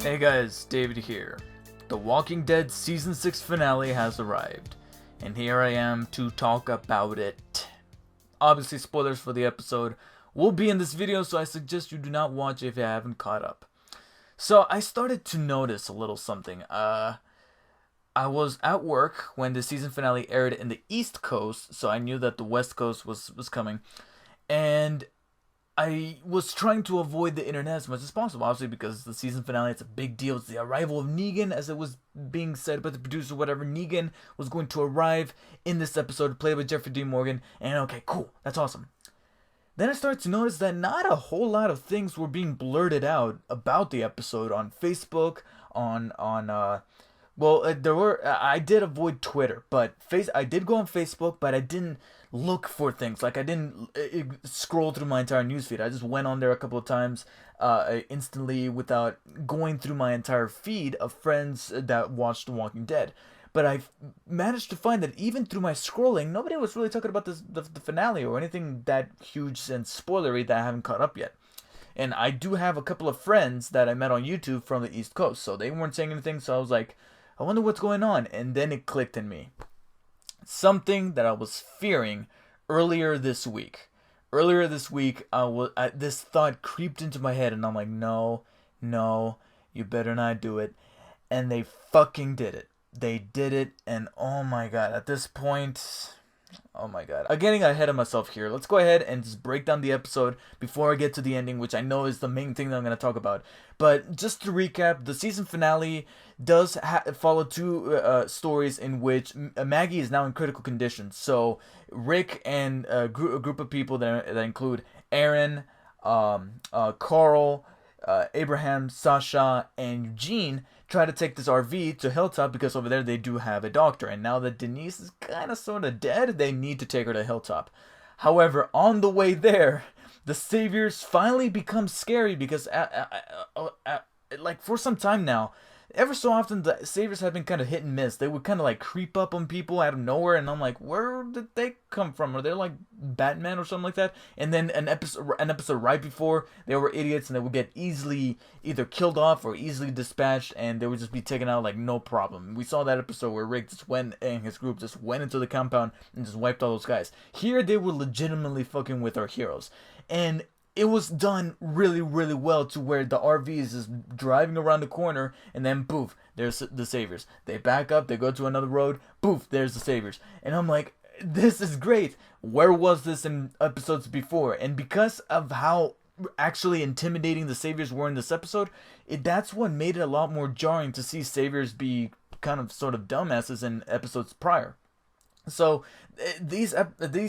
Hey guys, David here. The Walking Dead Season 6 finale has arrived, and here I am to talk about it. Obviously, spoilers for the episode will be in this video, so I suggest you do not watch if you haven't caught up. So, I started to notice a little something. I was at work when the season finale aired in the East Coast, so I knew that the West Coast was coming, and I was trying to avoid the internet as much as possible, obviously, because the season finale, it's a big deal. It's the arrival of Negan, as it was being said by the producer, whatever. Negan was going to arrive in this episode, played by Jeffrey Dean Morgan, and okay, cool, that's awesome. Then I started to notice that not a whole lot of things were being blurted out about the episode on Facebook, there were. I did avoid Twitter, but I did go on Facebook, but I didn't look for things. Like I didn't scroll through my entire newsfeed. I just went on there a couple of times, instantly without going through my entire feed of friends that watched The Walking Dead. But I managed to find that even through my scrolling, nobody was really talking about the finale or anything that huge and spoilery that I haven't caught up yet. And I do have a couple of friends that I met on YouTube from the East Coast, so they weren't saying anything. So I was like, I wonder what's going on. And then it clicked in me. Something that I was fearing earlier this week. This thought creeped into my head, and I'm like, no, you better not do it. And they fucking did it. They did it, and oh my god, at this point, oh my god. I'm getting ahead of myself here. Let's go ahead and just break down the episode before I get to the ending, which I know is the main thing that I'm going to talk about. But just to recap, the season finale does follow two stories in which Maggie is now in critical condition. So Rick and a group of people that include Aaron, Carl, Abraham, Sasha, and Eugene try to take this RV to Hilltop because over there they do have a doctor. And now that Denise is kind of sort of dead, they need to take her to Hilltop. However, on the way there, the Saviors finally become scary because, like, for some time now, ever so often the Saviors have been kind of hit and miss. They would kind of like creep up on people out of nowhere, and I'm like, where did they come from? Are they like Batman or something like that? And then an episode right before, they were idiots and they would get easily either killed off or easily dispatched, and they would just be taken out like no problem. We saw that episode where Rick just went and his group just went into the compound and just wiped all those guys. Here they were legitimately fucking with our heroes, and it was done really, really well to where the RV is just driving around the corner, and then poof, there's the Saviors. They back up, they go to another road, poof, there's the Saviors. And I'm like, this is great. Where was this in episodes before? And because of how actually intimidating the Saviors were in this episode, that's what made it a lot more jarring to see Saviors be kind of sort of dumbasses in episodes prior. So these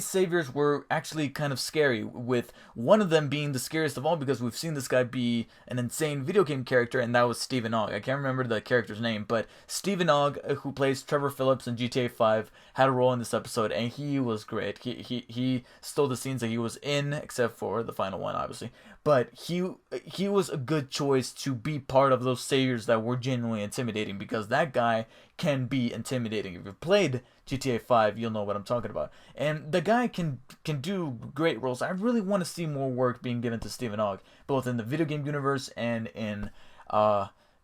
Saviors were actually kind of scary, with one of them being the scariest of all because we've seen this guy be an insane video game character, and that was Stephen Ogg. I can't remember the character's name, but Stephen Ogg, who plays Trevor Phillips in GTA 5, had a role in this episode, and he was great. He stole the scenes that he was in, except for the final one, obviously. But he was a good choice to be part of those Saviors that were genuinely intimidating, because that guy can be intimidating. If you've played GTA 5, you'll know what I'm talking about. And the guy can do great roles. I really want to see more work being given to Stephen Ogg, both in the video game universe and in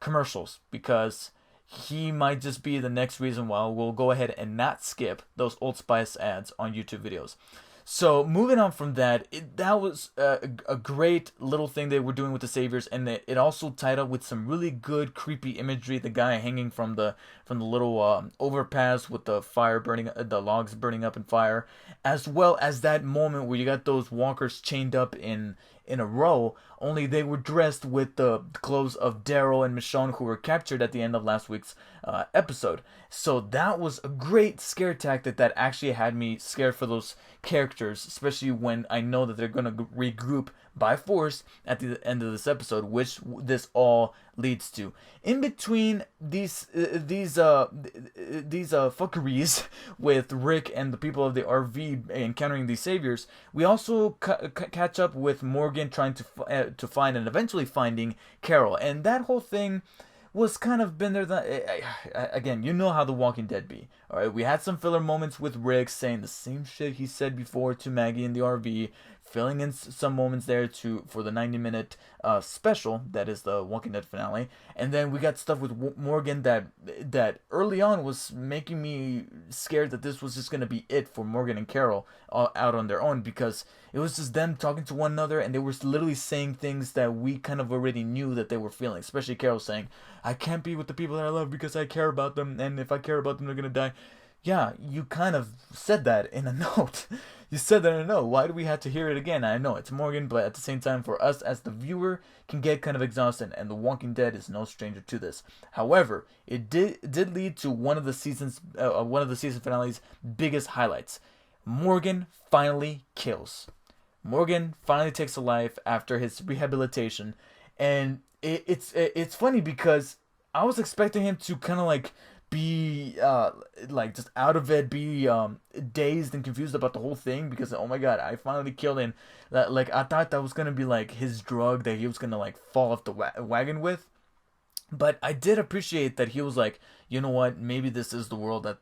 commercials, because he might just be the next reason why we'll go ahead and not skip those Old Spice ads on YouTube videos. So moving on from that, that was a great little thing they were doing with the Saviors, and it also tied up with some really good creepy imagery. The guy hanging from the little overpass with the fire burning, the logs burning up in fire, as well as that moment where you got those walkers chained up in a row. Only they were dressed with the clothes of Daryl and Michonne, who were captured at the end of last week's episode. So that was a great scare tactic that actually had me scared for those characters, especially when I know that they're going to regroup by force at the end of this episode, which this all leads to. In between these fuckeries with Rick and the people of the RV encountering these Saviors, we also catch up with Morgan trying to find and eventually finding Carol, and that whole thing was kind of been there. Again, you know how The Walking Dead be. All right, we had some filler moments with Rick saying the same shit he said before to Maggie in the RV, filling in some moments there to for the 90-minute special that is the Walking Dead finale, and then we got stuff with Morgan that early on was making me scared that this was just gonna be it for Morgan and Carol out on their own, because it was just them talking to one another and they were literally saying things that we kind of already knew that they were feeling, especially Carol saying, I can't be with the people that I love because I care about them, and if I care about them they're gonna die. Yeah, you kind of said that in a note. You said that in a note. Why do we have to hear it again? I know it's Morgan, but at the same time, for us as the viewer, can get kind of exhausted, and The Walking Dead is no stranger to this. However, it did lead to one of the season finale's biggest highlights. Morgan finally kills. Morgan finally takes a life after his rehabilitation, and it's funny because I was expecting him to kind of like be like just out of it, be dazed and confused about the whole thing, because oh my god, I finally killed him. Like I thought that was gonna be like his drug that he was gonna like fall off the wagon with. But I did appreciate that he was like, you know what, maybe this is the world that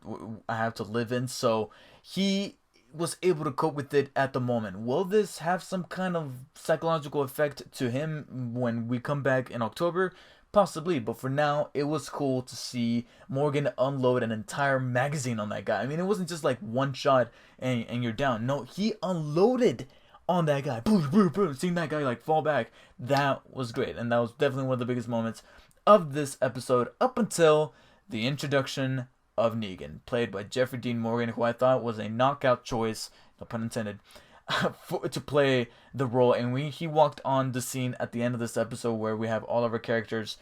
I have to live in. So he was able to cope with it at the moment. Will this have some kind of psychological effect to him when we come back in October? Possibly, but for now, it was cool to see Morgan unload an entire magazine on that guy. I mean, it wasn't just like one shot and you're down. No, he unloaded on that guy. Boom, boom, boom. Seeing that guy like fall back, that was great. And that was definitely one of the biggest moments of this episode up until the introduction of Negan, played by Jeffrey Dean Morgan, who I thought was a knockout choice, no pun intended, to play the role. And he walked on the scene at the end of this episode where we have all of our characters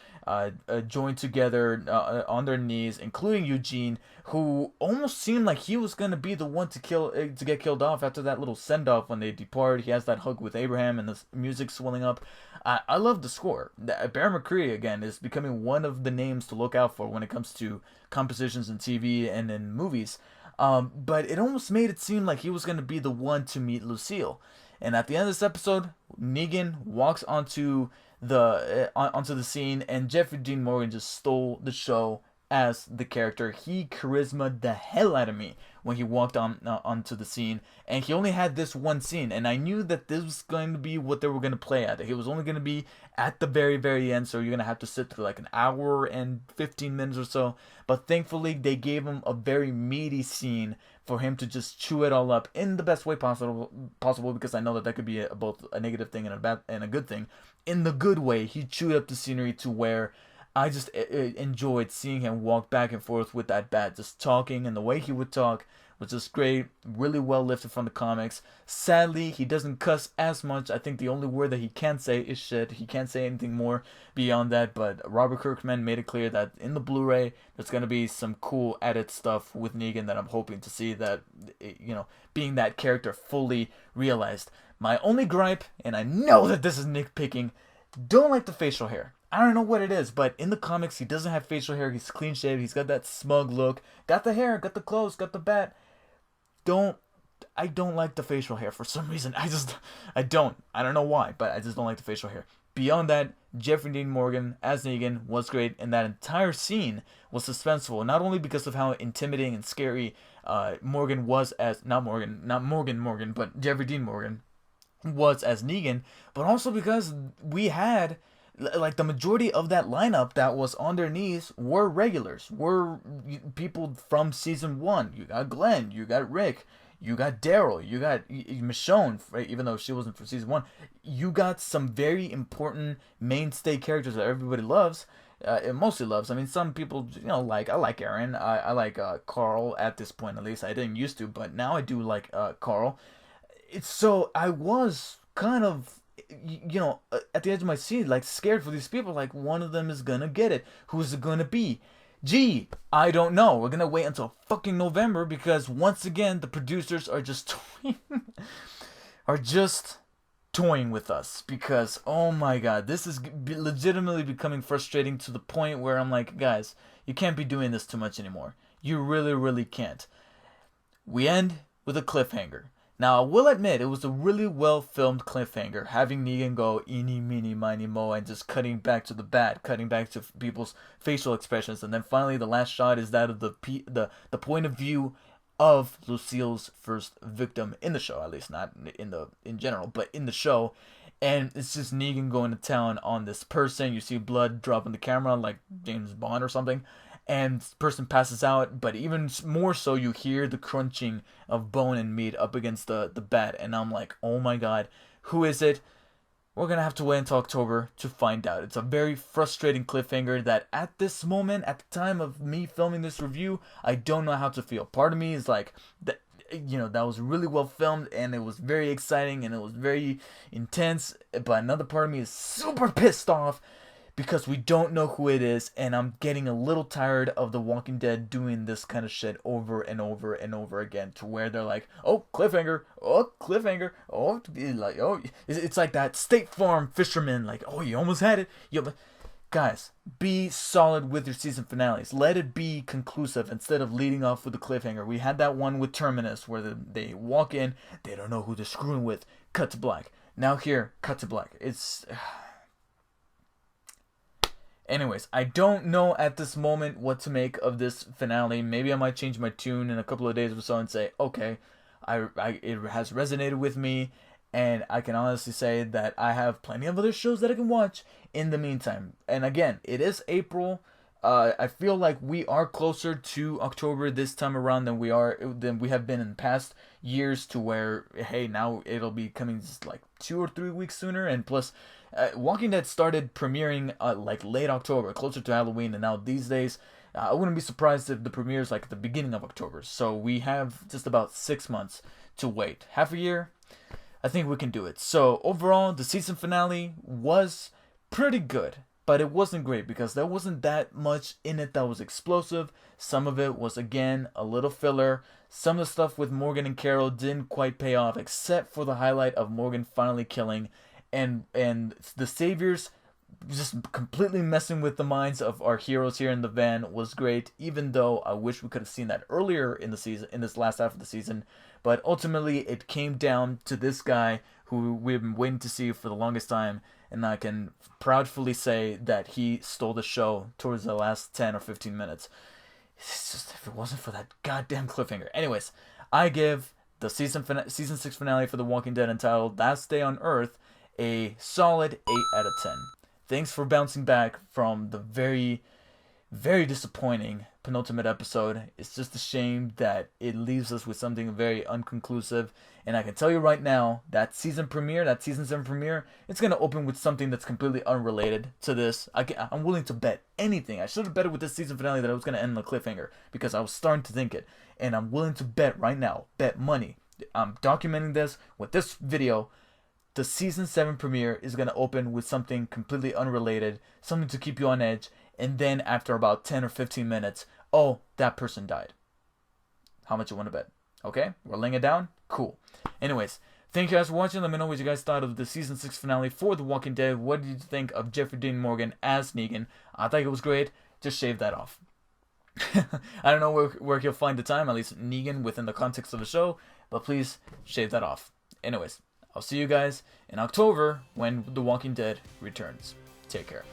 joined together on their knees, including Eugene, who almost seemed like he was gonna be the one to get killed off after that little send off when they depart. He has that hug with Abraham and the music swelling up. I love the score. Bear McCreary again is becoming one of the names to look out for when it comes to compositions in TV and in movies. But it almost made it seem like he was going to be the one to meet Lucille. And at the end of this episode, Negan walks onto the scene, and Jeffrey Dean Morgan just stole the show as the character. He charismaed the hell out of me when he walked onto the scene, and he only had this one scene, and I knew that this was going to be what they were going to play at. He was only going to be at the very, very end, so you're going to have to sit through like an hour and 15 minutes or so. But thankfully, they gave him a very meaty scene for him to just chew it all up in the best way possible, because I know that could be both a negative thing and a good thing. In the good way, he chewed up the scenery to where I just enjoyed seeing him walk back and forth with that bat, just talking, and the way he would talk was just great, really well lifted from the comics. Sadly, he doesn't cuss as much. I think the only word that he can say is shit. He can't say anything more beyond that, but Robert Kirkman made it clear that in the Blu-ray, there's going to be some cool added stuff with Negan that I'm hoping to see, that, you know, being that character fully realized. My only gripe, and I know that this is nitpicking, don't like the facial hair. I don't know what it is, but in the comics, he doesn't have facial hair. He's clean shaved. He's got that smug look. Got the hair, got the clothes, got the bat. I don't like the facial hair for some reason. I don't know why, but I just don't like the facial hair. Beyond that, Jeffrey Dean Morgan as Negan was great, and that entire scene was suspenseful, not only because of how intimidating and scary Morgan was as, not Morgan, but Jeffrey Dean Morgan was as Negan, but also because we had, like, the majority of that lineup that was on their knees were regulars, were people from season 1. You got Glenn, you got Rick, you got Daryl, you got Michonne, right? Even though she wasn't for season 1. You got some very important mainstay characters that everybody loves, mostly loves. I mean, some people, you know, I like Aaron, I like Carl at this point, at least. I didn't used to, but now I do like Carl. So I was kind of, you know, at the edge of my seat, like, scared for these people. Like, one of them is gonna get it. Who's it gonna be? Gee, I don't know. We're gonna wait until fucking November, because once again, the producers are just toying with us. Because, oh my god, this is legitimately becoming frustrating to the point where I'm like, guys, you can't be doing this too much anymore. You really, really can't. We end with a cliffhanger. Now, I will admit, it was a really well filmed cliffhanger, having Negan go eeny, meeny, miny, mo, and just cutting back to the bat, cutting back to people's facial expressions, and then finally the last shot is that of the point of view of Lucille's first victim in the show, at least not in general, but in the show. And it's just Negan going to town on this person. You see blood drop on the camera like James Bond or something, and the person passes out. But even more so, you hear the crunching of bone and meat up against the bat, and I'm like, oh my god, who is it? We're gonna have to wait until October to find out. It's a very frustrating cliffhanger that at this moment, at the time of me filming this review, I don't know how to feel. Part of me is like, that was really well filmed and it was very exciting and it was very intense. But another part of me is super pissed off because we don't know who it is, and I'm getting a little tired of The Walking Dead doing this kind of shit over and over and over again, to where they're like, oh, cliffhanger, oh, like, oh, it's like that State Farm fisherman, like, oh, you almost had it. Guys, be solid with your season finales. Let it be conclusive instead of leading off with a cliffhanger. We had that one with Terminus where they walk in, they don't know who they're screwing with, cut to black. Now here, cut to black. It's... Anyways, I don't know at this moment what to make of this finale. Maybe I might change my tune in a couple of days or so and say, okay, it has resonated with me, and I can honestly say that I have plenty of other shows that I can watch in the meantime. And again, it is April. I feel like we are closer to October this time around than we have been in past years, to where, hey, now it'll be coming just like 2 or 3 weeks sooner. And plus, Walking Dead started premiering like late October, closer to Halloween, and now these days, I wouldn't be surprised if the premiere is like at the beginning of October. So we have just about 6 months to wait. Half a year, I think we can do it. So overall, the season finale was pretty good, but it wasn't great because there wasn't that much in it that was explosive. Some of it was, again, a little filler. Some of the stuff with Morgan and Carol didn't quite pay off, except for the highlight of Morgan finally killing, and the Saviors just completely messing with the minds of our heroes here in the van was great, even though I wish we could have seen that earlier in the season, in this last half of the season. But ultimately, it came down to this guy who we've been waiting to see for the longest time, and I can proudly say that he stole the show towards the last 10 or 15 minutes. It's just, if it wasn't for that goddamn cliffhanger. Anyways, I give the season 6 finale for The Walking Dead, entitled Last Day on Earth, a solid 8 out of 10. Thanks for bouncing back from the very, very disappointing penultimate episode. It's just a shame that it leaves us with something very unconclusive. And I can tell you right now, that season 7 premiere, it's going to open with something that's completely unrelated to this. I'm willing to bet anything. I should have betted with this season finale that it was going to end in a cliffhanger, because I was starting to think it. And I'm willing to bet right now, bet money. I'm documenting this with this video. The season 7 premiere is going to open with something completely unrelated, something to keep you on edge, and then after about 10 or 15 minutes, oh, that person died. How much you want to bet? Okay, we're laying it down? Cool. Anyways, thank you guys for watching. Let me know what you guys thought of the season 6 finale for The Walking Dead. What did you think of Jeffrey Dean Morgan as Negan? I think it was great. Just shave that off. I don't know where you'll find the time, at least Negan within the context of the show, but please shave that off. Anyways, I'll see you guys in October when The Walking Dead returns. Take care.